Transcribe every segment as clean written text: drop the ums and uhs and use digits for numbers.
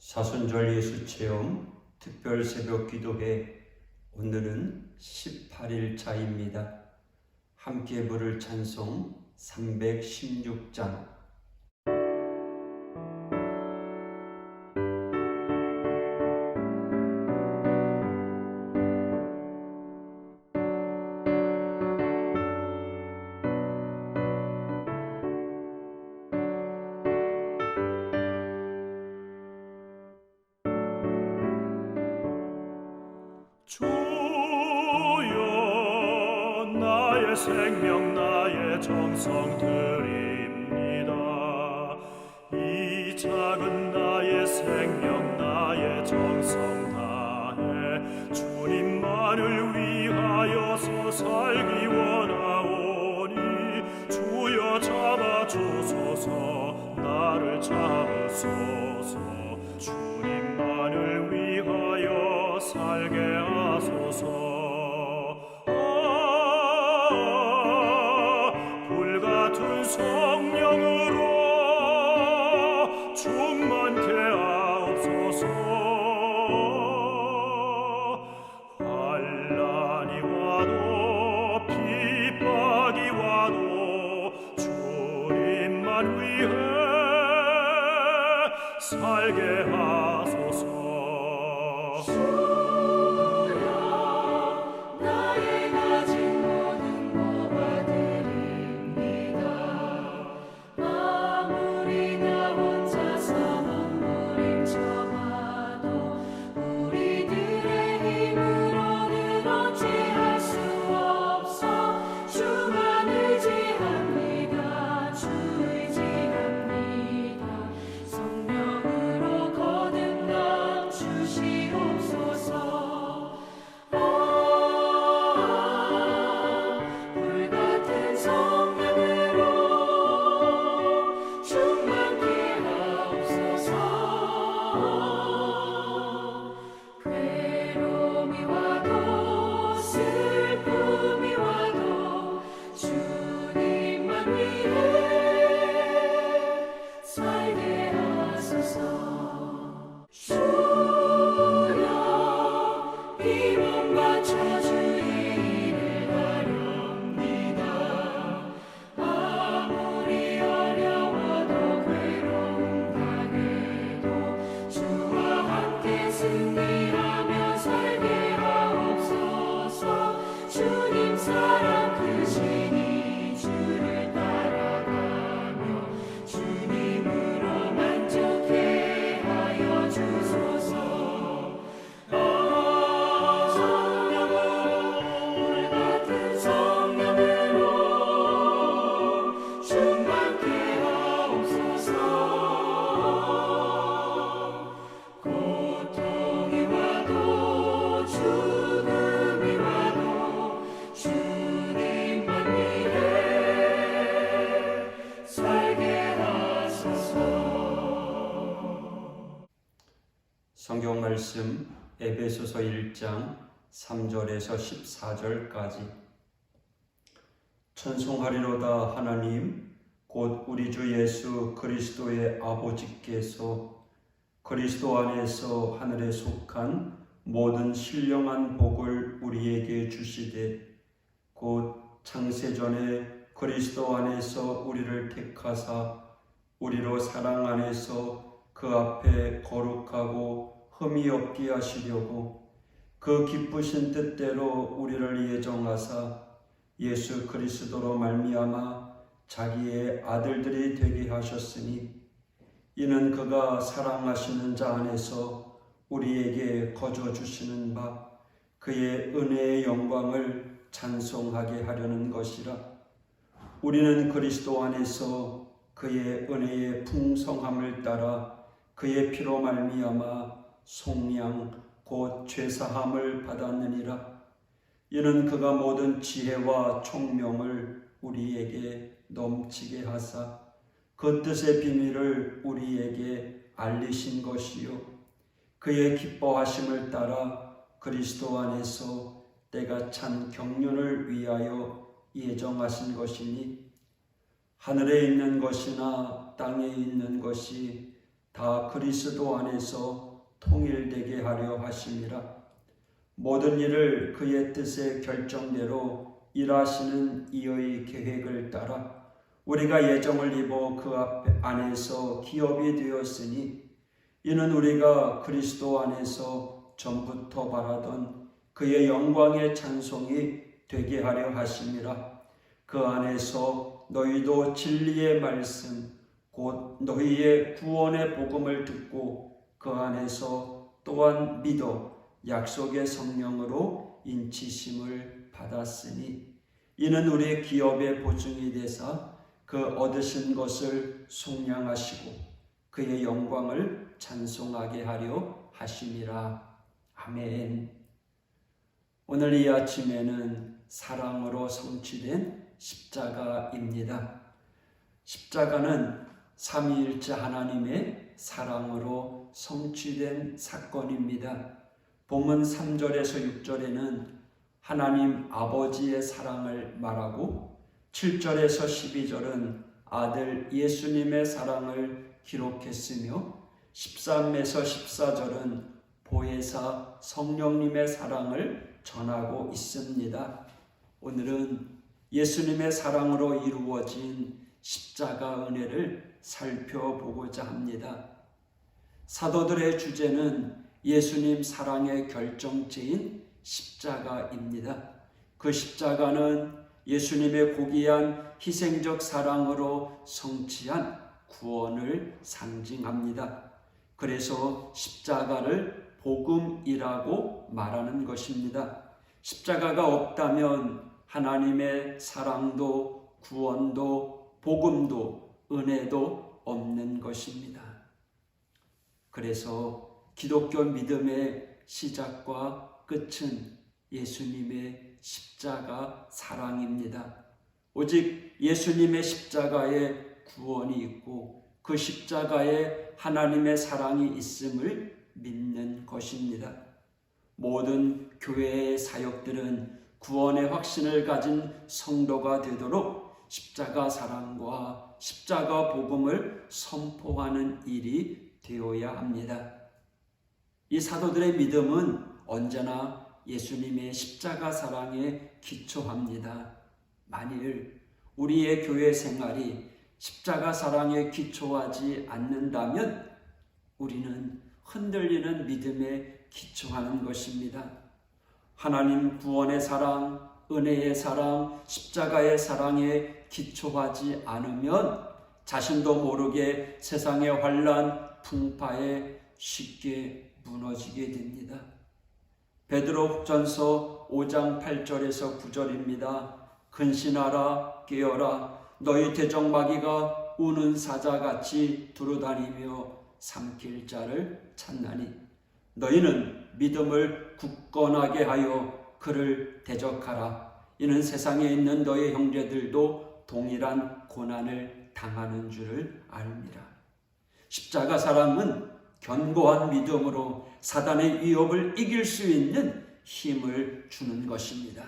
사순절 예수 체험 특별 새벽 기도회. 오늘은 18일 차입니다. 함께 부를 찬송 316장. 주여, 나의 생명 나의 정성 드립니다. 이 작은 나의 생명 나의 정성 다해 주님만을 위하여서 살기 원하오니, 주여 잡아주소서, 나를 잡으소서. 주님만을 위하여 살게 하소서. 불같은 성령으로 충만케 하옵소서. 환난이 와도 핍박이 와도 주님만 위해 살게 하소서. 나의 가진 모든 것과 드립니다. 아무리 나 혼자서 몸부림쳐봐도 우리들의 힘으로는 어찌할 수 없어. 주만 의지합니다. 주 의지합니다. 성령으로 거듭나 주시옵소서. 불같은 성령으로 충만케 하옵소서. 괴로움이 와도 슬픔이 와도 주님만 위해 살게 하소서. 주여, 이 몸 바쳐 주의 일을 하렵니다. 아무리 어려워도 괴로움 당해도 주와 함께 승리하며 살게 하옵소서. 주님 사랑 크시니 주를 따라가며 주님으로 만족해 하여 주소서. 불같은 성령으로 충만케 하옵소서. 고통이 와도 죽음이 와도 주님만 위해 살게 하소서. 성경 말씀 에베소서 1장 3절에서 14절까지. 찬송하리로다 하나님, 곧 우리 주 예수 그리스도의 아버지께서 그리스도 안에서 하늘에 속한 모든 신령한 복을 우리에게 주시되, 곧 창세전에 그리스도 안에서 우리를 택하사 우리로 사랑 안에서 그 앞에 거룩하고 흠이 없게 하시려고 그 기쁘신 뜻대로 우리를 예정하사 예수 그리스도로 말미암아 자기의 아들들이 되게 하셨으니, 이는 그가 사랑하시는 자 안에서 우리에게 거저 주시는 바 그의 은혜의 영광을 찬송하게 하려는 것이라. 우리는 그리스도 안에서 그의 은혜의 풍성함을 따라 그의 피로 말미암아 속량 곧 죄사함을 받았느니라. 이는 그가 모든 지혜와 총명을 우리에게 넘치게 하사 그 뜻의 비밀을 우리에게 알리신 것이요, 그의 기뻐하심을 따라 그리스도 안에서 때가 찬 경륜을 위하여 예정하신 것이니, 하늘에 있는 것이나 땅에 있는 것이 다 그리스도 안에서 통일되게 하려 하심이라. 모든 일을 그의 뜻의 결정대로 일하시는 이의 계획을 따라 우리가 예정을 입어 그 안에서 기업이 되었으니, 이는 우리가 그리스도 안에서 전부터 바라던 그의 영광의 찬송이 되게 하려 하심이라. 그 안에서 너희도 진리의 말씀 곧 너희의 구원의 복음을 듣고 그 안에서 또한 믿어 약속의 성령으로 인치심을 받았으니, 이는 우리의 기업의 보증이 되사 그 얻으신 것을 속량하시고 그의 영광을 찬송하게 하려 하심이라. 아멘. 오늘 이 아침에는 사랑으로 성취된 십자가입니다. 십자가는 삼위일체 하나님의 사랑으로 성취된 사건입니다. 본문 3절에서 6절에는 하나님 아버지의 사랑을 말하고 7절에서 12절은 아들 예수님의 사랑을 기록했으며 13에서 14절은 보혜사 성령님의 사랑을 전하고 있습니다. 오늘은 예수님의 사랑으로 이루어진 십자가 은혜를 살펴보고자 합니다. 사도들의 주제는 예수님 사랑의 결정체인 십자가입니다. 그 십자가는 예수님의 고귀한 희생적 사랑으로 성취한 구원을 상징합니다. 그래서 십자가를 복음이라고 말하는 것입니다. 십자가가 없다면 하나님의 사랑도 구원도 복음도 은혜도 없는 것입니다. 그래서 기독교 믿음의 시작과 끝은 예수님의 십자가 사랑입니다. 오직 예수님의 십자가에 구원이 있고 그 십자가에 하나님의 사랑이 있음을 믿는 것입니다. 모든 교회의 사역들은 구원의 확신을 가진 성도가 되도록 십자가 사랑과 십자가 복음을 선포하는 일이 되어야 합니다. 이 사도들의 믿음은 언제나 예수님의 십자가 사랑에 기초합니다. 만일 우리의 교회 생활이 십자가 사랑에 기초하지 않는다면 우리는 흔들리는 믿음에 기초하는 것입니다. 하나님 구원의 사랑, 은혜의 사랑, 십자가의 사랑에 기초하지 않으면 자신도 모르게 세상의 환난, 풍파에 쉽게 무너지게 됩니다. 베드로전서 5장 8절에서 9절입니다. 근신하라, 깨어라. 너희 대적마귀가 우는 사자같이 두루다니며 삼킬 자를 찾나니 너희는 믿음을 굳건하게 하여 그를 대적하라. 이는 세상에 있는 너희 형제들도 동일한 고난을 당하는 줄을 알미라. 십자가 사랑은 견고한 믿음으로 사단의 위협을 이길 수 있는 힘을 주는 것입니다.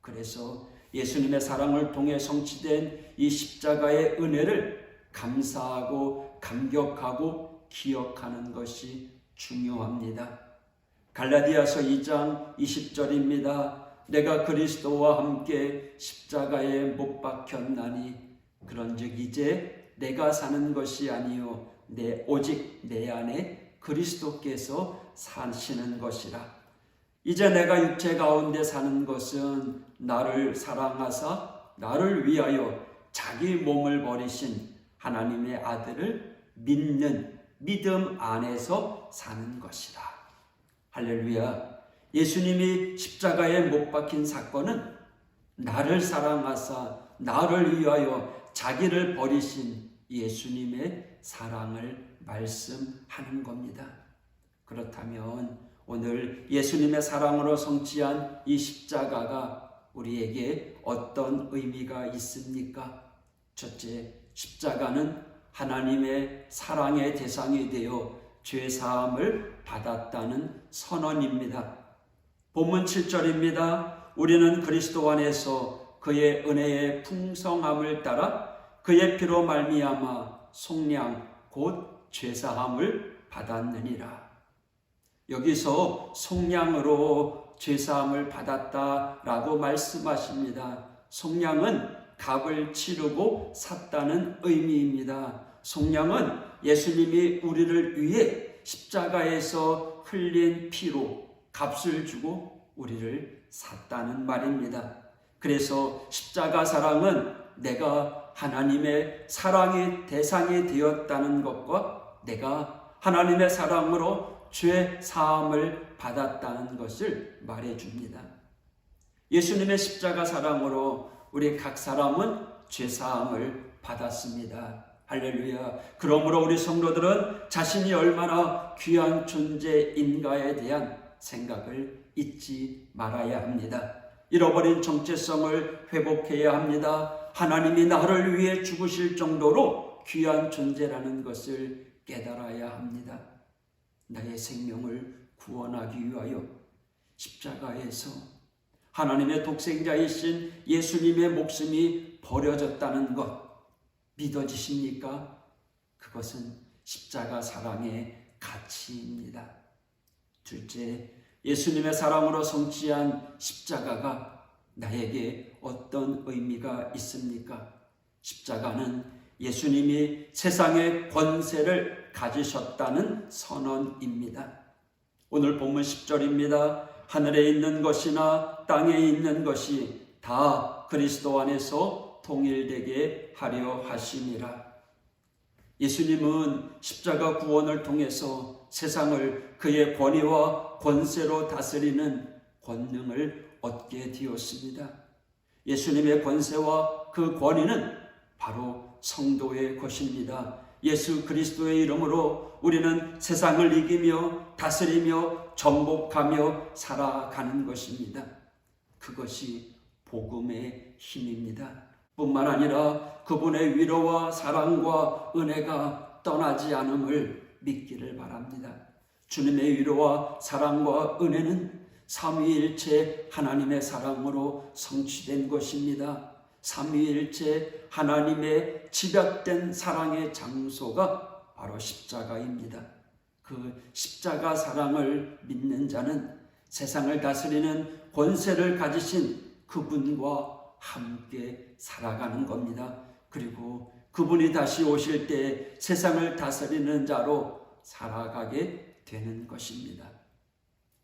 그래서 예수님의 사랑을 통해 성취된 이 십자가의 은혜를 감사하고 감격하고 기억하는 것이 중요합니다. 갈라디아서 2장 20절입니다. 내가 그리스도와 함께 십자가에 못 박혔나니 그런즉 이제 내가 사는 것이 아니요 오직 내 안에 그리스도께서 사시는 것이라. 이제 내가 육체 가운데 사는 것은 나를 사랑하사 나를 위하여 자기 몸을 버리신 하나님의 아들을 믿는 믿음 안에서 사는 것이라. 할렐루야. 예수님이 십자가에 못 박힌 사건은 나를 사랑하사 나를 위하여 자기를 버리신 예수님의 사랑을 말씀하는 겁니다. 그렇다면 오늘 예수님의 사랑으로 성취한 이 십자가가 우리에게 어떤 의미가 있습니까? 첫째, 십자가는 하나님의 사랑의 대상이 되어 죄사함을 받았다는 선언입니다. 본문 7절입니다. 우리는 그리스도 안에서 그의 은혜의 풍성함을 따라 그의 피로 말미암아 속량 곧 죄사함을 받았느니라. 여기서 속량으로 죄사함을 받았다라고 말씀하십니다. 속량은 값을 치르고 샀다는 의미입니다. 속량은 예수님이 우리를 위해 십자가에서 흘린 피로 값을 주고 우리를 샀다는 말입니다. 그래서 십자가 사랑은 내가 하나님의 사랑의 대상이 되었다는 것과 내가 하나님의 사랑으로 죄 사함을 받았다는 것을 말해줍니다. 예수님의 십자가 사랑으로 우리 각 사람은 죄 사함을 받았습니다. 할렐루야. 그러므로 우리 성도들은 자신이 얼마나 귀한 존재인가에 대한 생각을 잊지 말아야 합니다. 잃어버린 정체성을 회복해야 합니다. 하나님이 나를 위해 죽으실 정도로 귀한 존재라는 것을 깨달아야 합니다. 나의 생명을 구원하기 위하여 십자가에서 하나님의 독생자이신 예수님의 목숨이 버려졌다는 것 믿어지십니까? 그것은 십자가 사랑의 가치입니다. 둘째, 예수님의 사랑으로 성취한 십자가가 나에게 어떤 의미가 있습니까? 십자가는 예수님이 세상의 권세를 가지셨다는 선언입니다. 오늘 본문 10절입니다. 하늘에 있는 것이나 땅에 있는 것이 다 그리스도 안에서 통일되게 하려 하심이라. 예수님은 십자가 구원을 통해서 세상을 그의 권위와 권세로 다스리는 권능을 얻게 되었습니다. 예수님의 권세와 그 권위는 바로 성도의 것입니다. 예수 그리스도의 이름으로 우리는 세상을 이기며 다스리며 정복하며 살아가는 것입니다. 그것이 복음의 힘입니다. 뿐만 아니라 그분의 위로와 사랑과 은혜가 떠나지 않음을 믿기를 바랍니다. 주님의 위로와 사랑과 은혜는 삼위일체 하나님의 사랑으로 성취된 것입니다. 삼위일체 하나님의 집약된 사랑의 장소가 바로 십자가입니다. 그 십자가 사랑을 믿는 자는 세상을 다스리는 권세를 가지신 그분과 함께 살아가는 겁니다. 그리고 그분이 다시 오실 때 세상을 다스리는 자로 살아가게 되는 것입니다.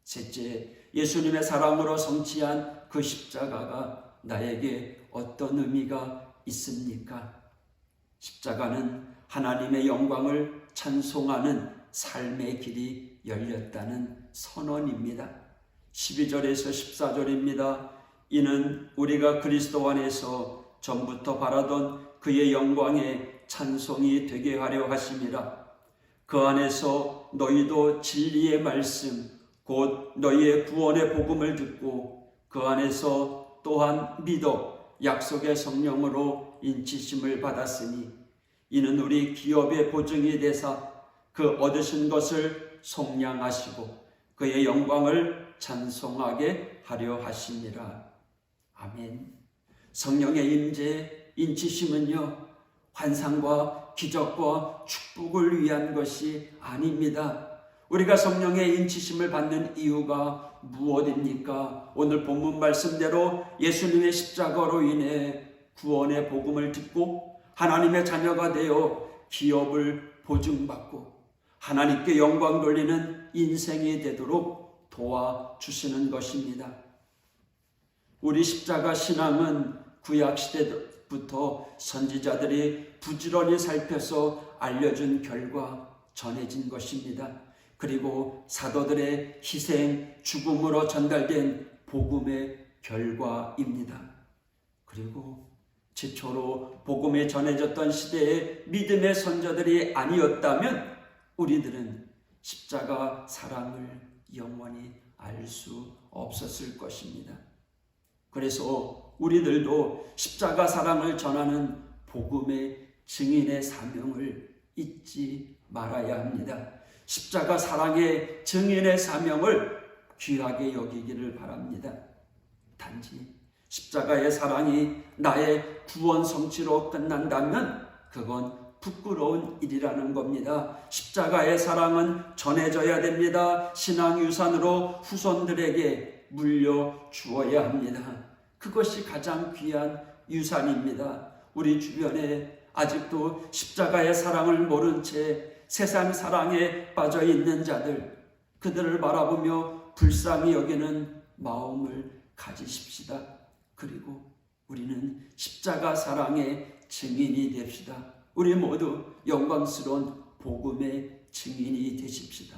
셋째, 예수님의 사랑으로 성취한 그 십자가가 나에게 어떤 의미가 있습니까? 십자가는 하나님의 영광을 찬송하는 삶의 길이 열렸다는 선언입니다. 12절에서 14절입니다. 이는 우리가 그리스도 안에서 전부터 바라던 그의 영광의 찬송이 되게 하려 하심이라. 그 안에서 너희도 진리의 말씀 곧 너희의 구원의 복음을 듣고 그 안에서 또한 믿어 약속의 성령으로 인치심을 받았으니 이는 우리 기업의 보증이 되사 그 얻으신 것을 속량하시고 그의 영광을 찬송하게 하려 하심이라. 아멘. 성령의 임재, 인치심은요, 환상과 기적과 축복을 위한 것이 아닙니다. 우리가 성령의 인치심을 받는 이유가 무엇입니까? 오늘 본문 말씀대로 예수님의 십자가로 인해 구원의 복음을 듣고 하나님의 자녀가 되어 기업을 보증받고 하나님께 영광 돌리는 인생이 되도록 도와주시는 것입니다. 우리 십자가 신앙은 구약시대부터 선지자들이 부지런히 살펴서 알려준 결과 전해진 것입니다. 그리고 사도들의 희생, 죽음으로 전달된 복음의 결과입니다. 그리고 최초로 복음이 전해졌던 시대의 믿음의 선조들이 아니었다면 우리들은 십자가 사랑을 영원히 알 수 없었을 것입니다. 그래서 우리들도 십자가 사랑을 전하는 복음의 증인의 사명을 잊지 말아야 합니다. 십자가 사랑의 증인의 사명을 귀하게 여기기를 바랍니다. 단지 십자가의 사랑이 나의 구원 성취로 끝난다면 그건 부끄러운 일이라는 겁니다. 십자가의 사랑은 전해져야 됩니다. 신앙유산으로 후손들에게 물려주어야 합니다. 그것이 가장 귀한 유산입니다. 우리 주변에 아직도 십자가의 사랑을 모른 채 세상 사랑에 빠져 있는 자들, 그들을 바라보며 불쌍히 여기는 마음을 가지십시다. 그리고 우리는 십자가 사랑의 증인이 됩시다. 우리 모두 영광스러운 복음의 증인이 되십시다.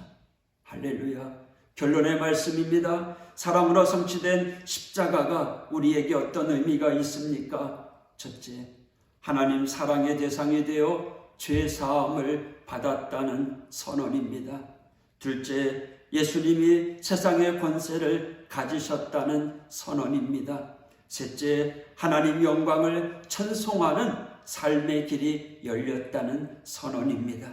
할렐루야. 결론의 말씀입니다. 사랑으로 성취된 십자가가 우리에게 어떤 의미가 있습니까? 첫째, 하나님 사랑의 대상이 되어 죄 사함을 받았다는 선언입니다. 둘째, 예수님이 세상의 권세를 가지셨다는 선언입니다. 셋째, 하나님 영광을 찬송하는 삶의 길이 열렸다는 선언입니다.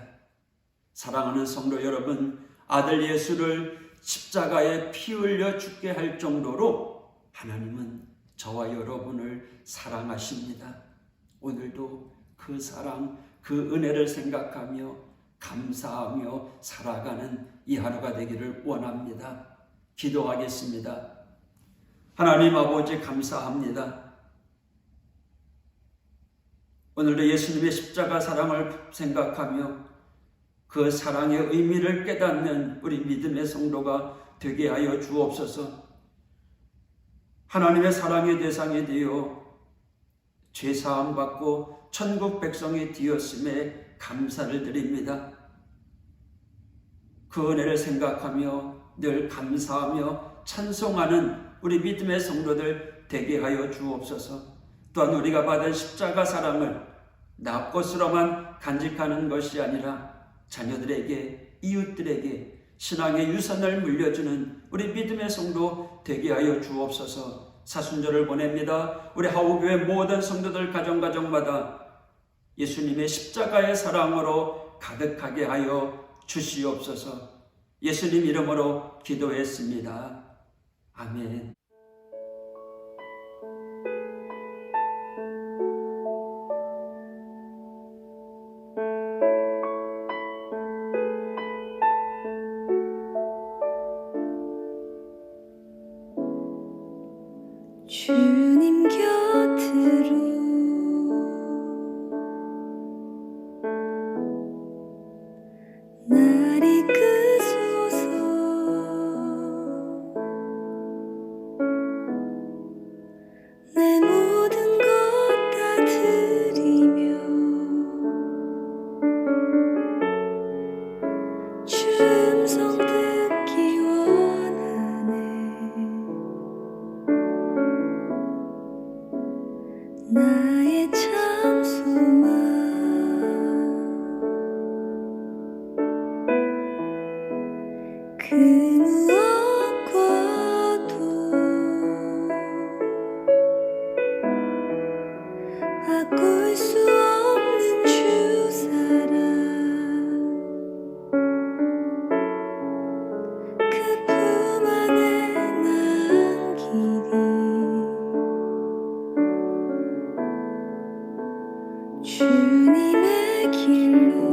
사랑하는 성도 여러분, 아들 예수를 십자가에 피 흘려 죽게 할 정도로 하나님은 저와 여러분을 사랑하십니다. 오늘도 그 사랑, 그 은혜를 생각하며 감사하며 살아가는 이 하루가 되기를 원합니다. 기도하겠습니다. 하나님 아버지 감사합니다. 오늘도 예수님의 십자가 사랑을 생각하며 그 사랑의 의미를 깨닫는 우리 믿음의 성도가 되게 하여 주옵소서. 하나님의 사랑의 대상이 되어 죄사함 받고 천국 백성이 되었음에 감사를 드립니다. 그 은혜를 생각하며 늘 감사하며 찬송하는 우리 믿음의 성도들 되게 하여 주옵소서. 또한 우리가 받은 십자가 사랑을 나 것으로만 간직하는 것이 아니라 자녀들에게, 이웃들에게 신앙의 유산을 물려주는 우리 믿음의 성도 되게 하여 주옵소서. 사순절을 보냅니다. 우리 하우교회 모든 성도들 가정마다 예수님의 십자가의 사랑으로 가득하게 하여 주시옵소서. 예수님 이름으로 기도했습니다. 아멘. 주님 곁으로 날 이끄소서. 내 모든 것 다 드리며 주 음성 듣기 원하네. 나의 참 소망 그 무엇과도 바꿀 수 없는 주 사랑, 그 품 안에 남기리. 주님의 길로